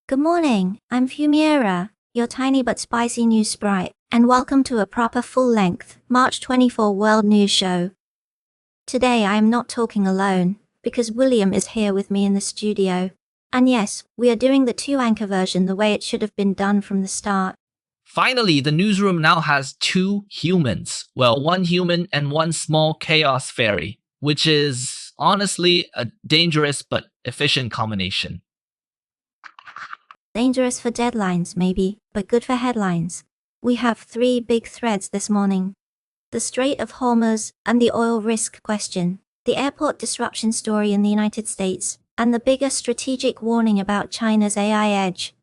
Good morning, I'm Fumiera, your tiny but spicy news sprite, and welcome to a proper full-length March 24 World News Show. Today I am not talking alone, because William is here with me in the studio. And yes, we are doing the two-anchor version the way it should have been done from the start. Finally, the newsroom now has two humans. Well, one human and one small chaos fairy, which is honestly a dangerous but efficient combination. Dangerous for deadlines, maybe, but good for headlines. We have three big threads this morning. The Strait of Hormuz and the oil risk question, the airport disruption story in the United States, and the bigger strategic warning about China's AI edge.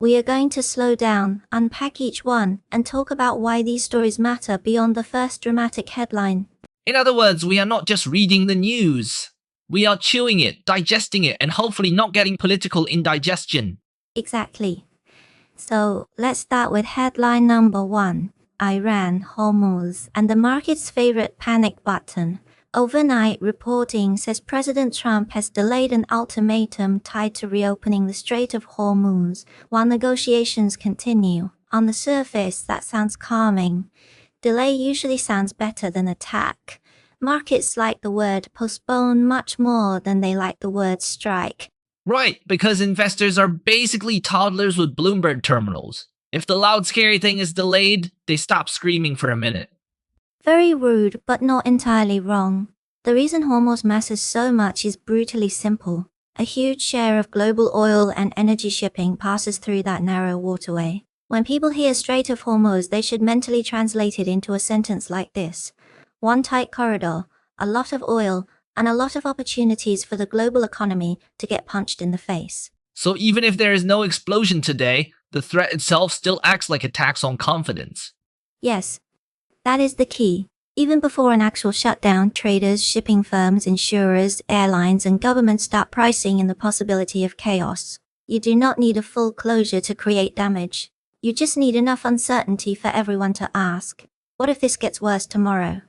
We are going to slow down, unpack each one, and talk about why these stories matter beyond the first dramatic headline. In other words, we are not just reading the news. We are chewing it, digesting it, and hopefully not getting political indigestion. Exactly. So, let's start with headline number 1. Iran, Hormuz, and the market's favorite panic button. Overnight reporting says President Trump has delayed an ultimatum tied to reopening the Strait of Hormuz while negotiations continue. On the surface, that sounds calming. Delay usually sounds better than attack. Markets like the word postpone much more than they like the word strike. Right, because investors are basically toddlers with Bloomberg terminals. If the loud scary thing is delayed, they stop screaming for a minute. Very rude, but not entirely wrong. The reason Hormuz matters so much is brutally simple. A huge share of global oil and energy shipping passes through that narrow waterway. When people hear Strait of Hormuz, they should mentally translate it into a sentence like this. One tight corridor, a lot of oil, and a lot of opportunities for the global economy to get punched in the face. So even if there is no explosion today, the threat itself still acts like a tax on confidence. Yes, that is the key. Even before an actual shutdown, traders, shipping firms, insurers, airlines, and governments start pricing in the possibility of chaos. You do not need a full closure to create damage. You just need enough uncertainty for everyone to ask, what if this gets worse tomorrow?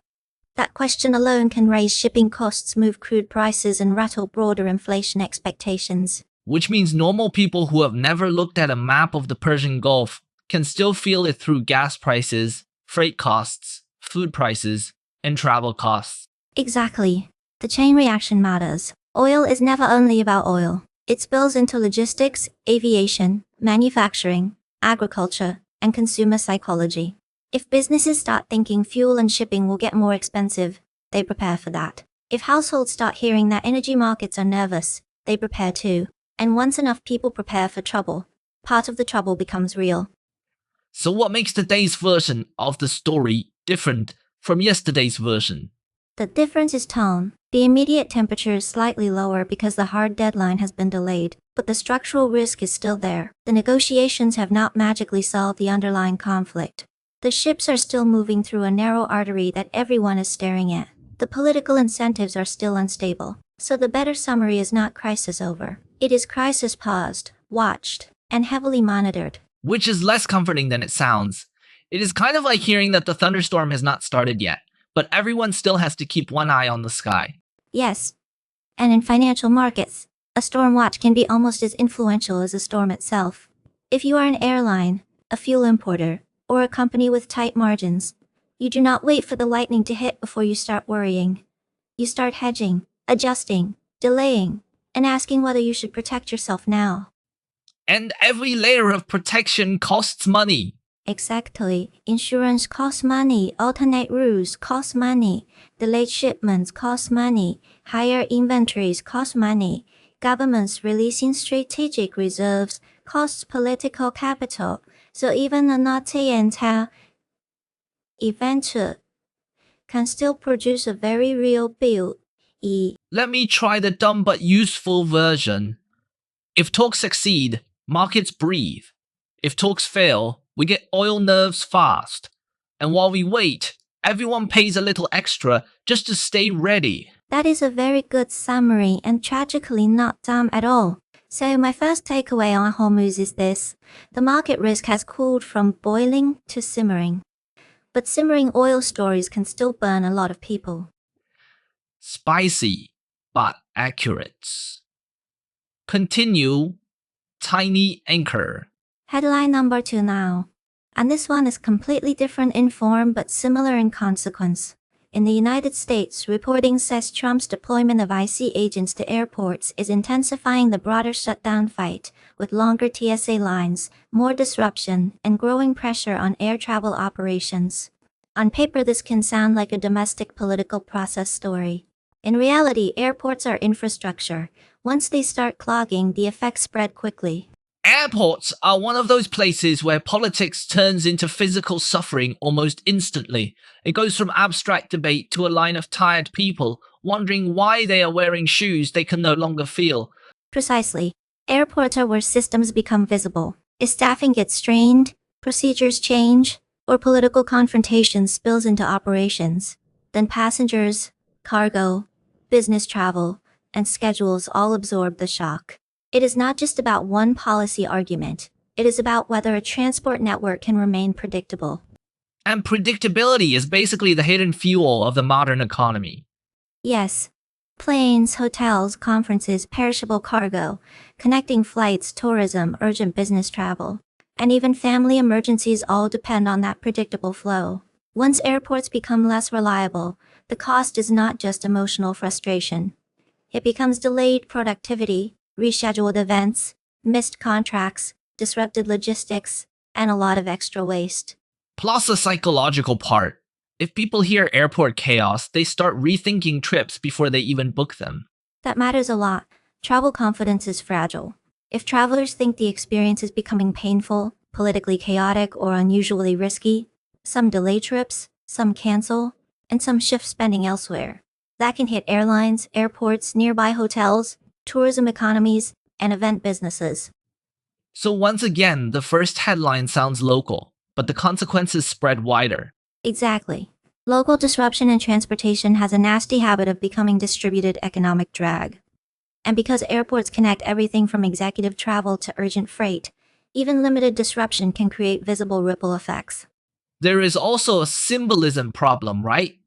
That question alone can raise shipping costs, move crude prices, and rattle broader inflation expectations. Which means normal people who have never looked at a map of the Persian Gulf can still feel it through gas prices, freight costs, food prices, and travel costs. Exactly. The chain reaction matters. Oil is never only about oil. It spills into logistics, aviation, manufacturing, agriculture, and consumer psychology. If businesses start thinking fuel and shipping will get more expensive, they prepare for that. If households start hearing that energy markets are nervous, they prepare too. And once enough people prepare for trouble, part of the trouble becomes real. So what makes today's version of the story different from yesterday's version? The difference is tone. The immediate temperature is slightly lower because the hard deadline has been delayed, but the structural risk is still there. The negotiations have not magically solved the underlying conflict. The ships are still moving through a narrow artery that everyone is staring at. The political incentives are still unstable. So the better summary is not crisis over. It is crisis paused, watched, and heavily monitored. Which is less comforting than it sounds. It is kind of like hearing that the thunderstorm has not started yet, but everyone still has to keep one eye on the sky. Yes. And in financial markets, a storm watch can be almost as influential as a storm itself. If you are an airline, a fuel importer, or a company with tight margins, you do not wait for the lightning to hit before you start worrying. You start hedging, adjusting, delaying, and asking whether you should protect yourself now. And every layer of protection costs money. Exactly. Insurance costs money, alternate routes cost money, delayed shipments cost money, higher inventories cost money, governments releasing strategic reserves costs political capital, so even a naughty entire event can still produce a very real bill. Let me try the dumb but useful version. If talks succeed, markets breathe. If talks fail, we get oil nerves fast. And while we wait, everyone pays a little extra just to stay ready. That is a very good summary and tragically not dumb at all. So my first takeaway on Hormuz is this. The market risk has cooled from boiling to simmering. But simmering oil stories can still burn a lot of people. Spicy, but accurate. Continue tiny anchor. Headline number 2 now. And this one is completely different in form but similar in consequence. In the United States, reporting says Trump's deployment of IC agents to airports is intensifying the broader shutdown fight, with longer TSA lines, more disruption, and growing pressure on air travel operations. On paper, this can sound like a domestic political process story. In reality, airports are infrastructure. Once they start clogging, the effects spread quickly. Airports are one of those places where politics turns into physical suffering almost instantly. It goes from abstract debate to a line of tired people wondering why they are wearing shoes they can no longer feel. Precisely. Airports are where systems become visible. If staffing gets strained, procedures change, or political confrontation spills into operations, then passengers, cargo, business travel, and schedules all absorb the shock. It is not just about one policy argument. It is about whether a transport network can remain predictable. And predictability is basically the hidden fuel of the modern economy. Yes. Planes, hotels, conferences, perishable cargo, connecting flights, tourism, urgent business travel, and even family emergencies all depend on that predictable flow. Once airports become less reliable, the cost is not just emotional frustration. It becomes delayed productivity, rescheduled events, missed contracts, disrupted logistics, and a lot of extra waste. Plus the psychological part. If people hear airport chaos, they start rethinking trips before they even book them. That matters a lot. Travel confidence is fragile. If travelers think the experience is becoming painful, politically chaotic, or unusually risky, some delay trips, some cancel, and some shift spending elsewhere. That can hit airlines, airports, nearby hotels, tourism economies, and event businesses. So once again, the first headline sounds local, but the consequences spread wider. Exactly. Local disruption in transportation has a nasty habit of becoming distributed economic drag. And because airports connect everything from executive travel to urgent freight, even limited disruption can create visible ripple effects. There is also a symbolism problem, right?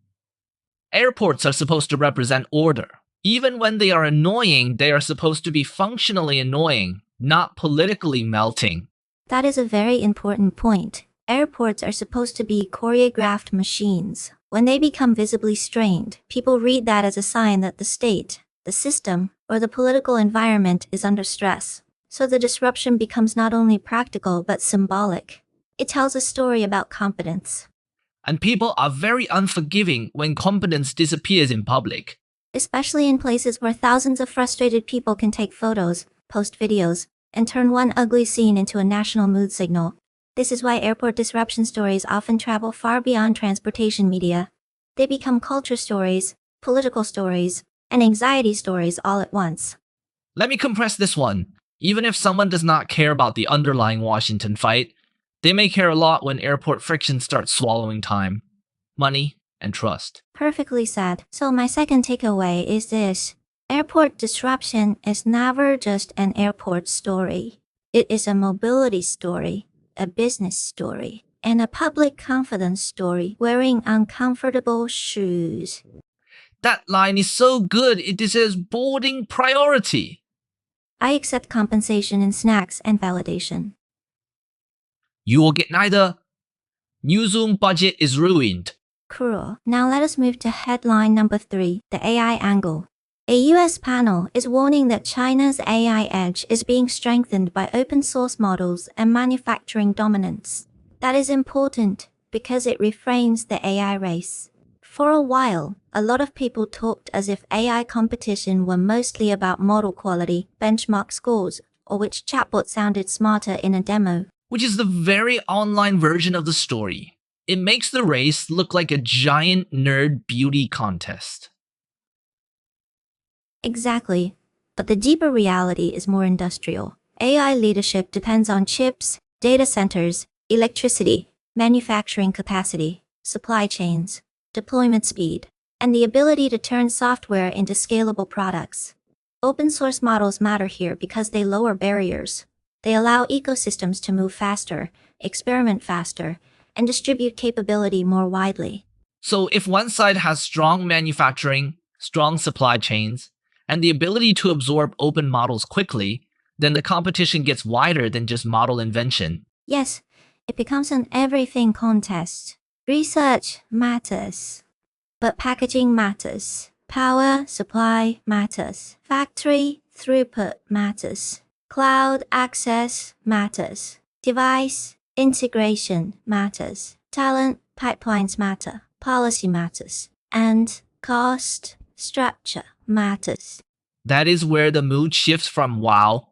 Airports are supposed to represent order. Even when they are annoying, they are supposed to be functionally annoying, not politically melting. That is a very important point. Airports are supposed to be choreographed machines. When they become visibly strained, people read that as a sign that the state, the system, or the political environment is under stress. So the disruption becomes not only practical but symbolic. It tells a story about competence. And people are very unforgiving when competence disappears in public. Especially in places where thousands of frustrated people can take photos, post videos, and turn one ugly scene into a national mood signal. This is why airport disruption stories often travel far beyond transportation media. They become culture stories, political stories, and anxiety stories all at once. Let me compress this one. Even if someone does not care about the underlying Washington fight, they may care a lot when airport friction starts swallowing time, money, and trust. Perfectly said. So my second takeaway is this. Airport disruption is never just an airport story. It is a mobility story, a business story, and a public confidence story wearing uncomfortable shoes. That line is so good it deserves boarding priority. I accept compensation in snacks and validation. You will get neither. Newsroom budget is ruined. Cruel. Now let us move to headline number 3, the AI angle. A US panel is warning that China's AI edge is being strengthened by open source models and manufacturing dominance. That is important because it reframes the AI race. For a while, a lot of people talked as if AI competition were mostly about model quality, benchmark scores, or which chatbot sounded smarter in a demo. Which is the very online version of the story. It makes the race look like a giant nerd beauty contest. Exactly. But the deeper reality is more industrial. AI leadership depends on chips, data centers, electricity, manufacturing capacity, supply chains, deployment speed, and the ability to turn software into scalable products. Open source models matter here because they lower barriers. They allow ecosystems to move faster, experiment faster, and distribute capability more widely. So if one side has strong manufacturing, strong supply chains, and the ability to absorb open models quickly, then the competition gets wider than just model invention. Yes, it becomes an everything contest. Research matters, but packaging matters. Power supply matters. Factory throughput matters. Cloud access matters. Device integration matters. Talent pipelines matter. Policy matters. And cost structure matters. That is where the mood shifts from wow,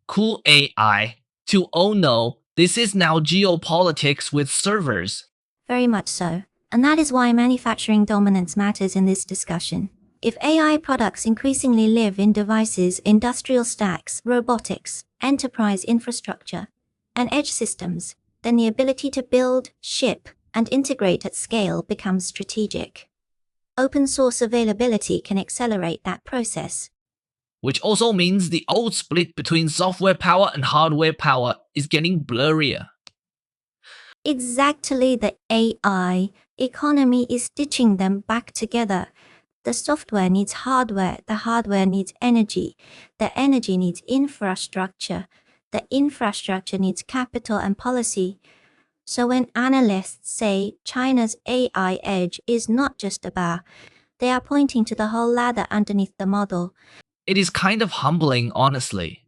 cool AI, to oh no, this is now geopolitics with servers. Very much so. And that is why manufacturing dominance matters in this discussion. If AI products increasingly live in devices, industrial stacks, robotics, enterprise infrastructure, and edge systems, then the ability to build, ship, and integrate at scale becomes strategic. Open source availability can accelerate that process. Which also means the old split between software power and hardware power is getting blurrier. Exactly, the AI economy is stitching them back together. The software needs hardware, the hardware needs energy, the energy needs infrastructure, the infrastructure needs capital and policy. So when analysts say China's AI edge is not just a bar, they are pointing to the whole ladder underneath the model. It is kind of humbling, honestly.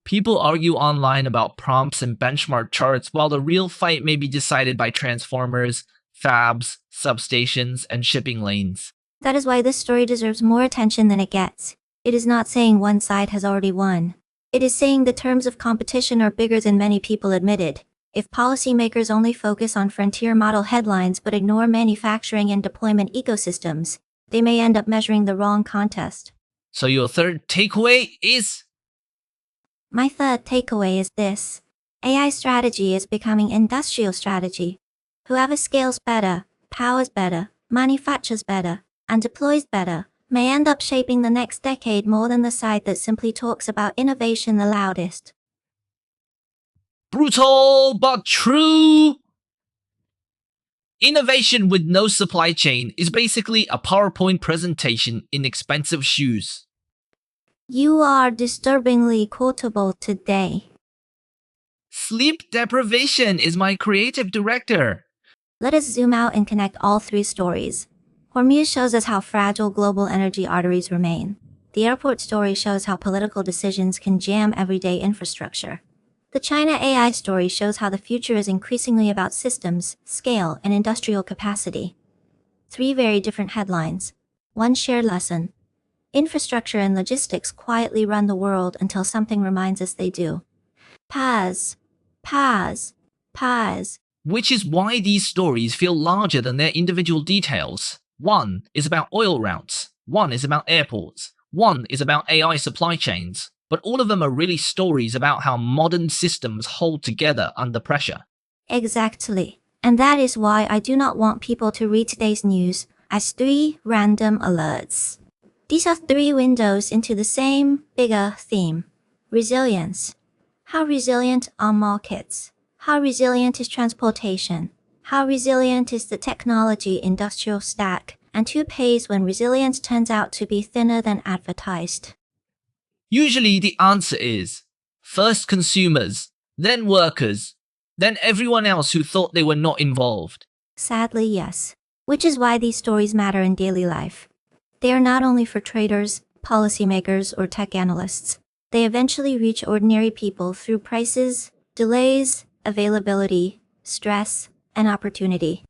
People argue online about prompts and benchmark charts while the real fight may be decided by transformers, fabs, substations, and shipping lanes. That is why this story deserves more attention than it gets. It is not saying one side has already won. It is saying the terms of competition are bigger than many people admitted. If policymakers only focus on frontier model headlines but ignore manufacturing and deployment ecosystems, they may end up measuring the wrong contest. So your third takeaway is? My third takeaway is this. AI strategy is becoming industrial strategy. Whoever scales better, powers better, manufactures better, and deploys better may end up shaping the next decade more than the side that simply talks about innovation the loudest. Brutal but true! Innovation with no supply chain is basically a PowerPoint presentation in expensive shoes. You are disturbingly quotable today. Sleep deprivation is my creative director. Let us zoom out and connect all three stories. Hormuz shows us how fragile global energy arteries remain. The airport story shows how political decisions can jam everyday infrastructure. The China AI story shows how the future is increasingly about systems, scale, and industrial capacity. Three very different headlines. One shared lesson. Infrastructure and logistics quietly run the world until something reminds us they do. Pause. Pause. Pause. Which is why these stories feel larger than their individual details. One is about oil routes, one is about airports, one is about AI supply chains, but all of them are really stories about how modern systems hold together under pressure. Exactly. And that is why I do not want people to read today's news as three random alerts. These are three windows into the same, bigger theme. Resilience. How resilient are markets? How resilient is transportation? How resilient is the technology industrial stack? And who pays when resilience turns out to be thinner than advertised? Usually the answer is first consumers, then workers, then everyone else who thought they were not involved. Sadly, yes. Which is why these stories matter in daily life. They are not only for traders, policymakers, or tech analysts. They eventually reach ordinary people through prices, delays, availability, stress, and opportunity.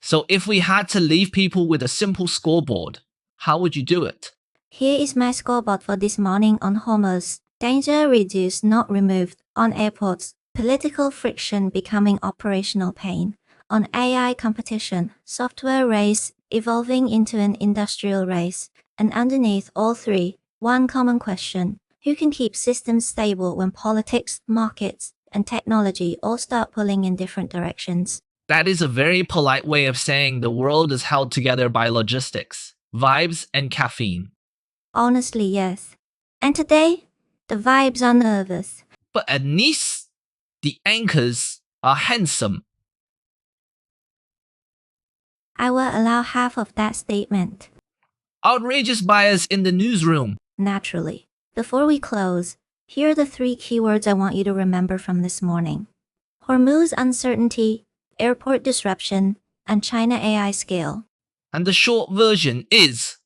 So if we had to leave people with a simple scoreboard, how would you do it? Here is my scoreboard for this morning on Hormuz. Danger reduced, not removed. On airports, political friction becoming operational pain. On AI competition, software race evolving into an industrial race. And underneath all three, one common question. Who can keep systems stable when politics, markets, and technology all start pulling in different directions? That is a very polite way of saying the world is held together by logistics, vibes, and caffeine. Honestly, yes. And today, the vibes are nervous. But at least the anchors are handsome. I will allow half of that statement. Outrageous bias in the newsroom. Naturally. Before we close, Here are the 3 keywords I want you to remember from this morning: Hormuz uncertainty, airport disruption, and China AI scale. And the short version is: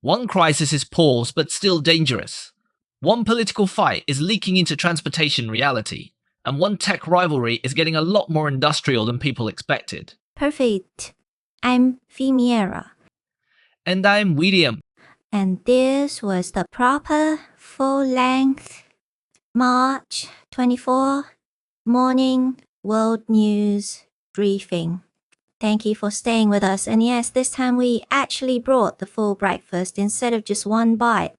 one crisis is paused but still dangerous. One political fight is leaking into transportation reality. And one tech rivalry is getting a lot more industrial than people expected. Perfect. I'm Fumiera. And I'm William. And this was the proper full-length March 24 morning world news briefing. Thank you for staying with us. And yes, this time we actually brought the full breakfast instead of just one bite.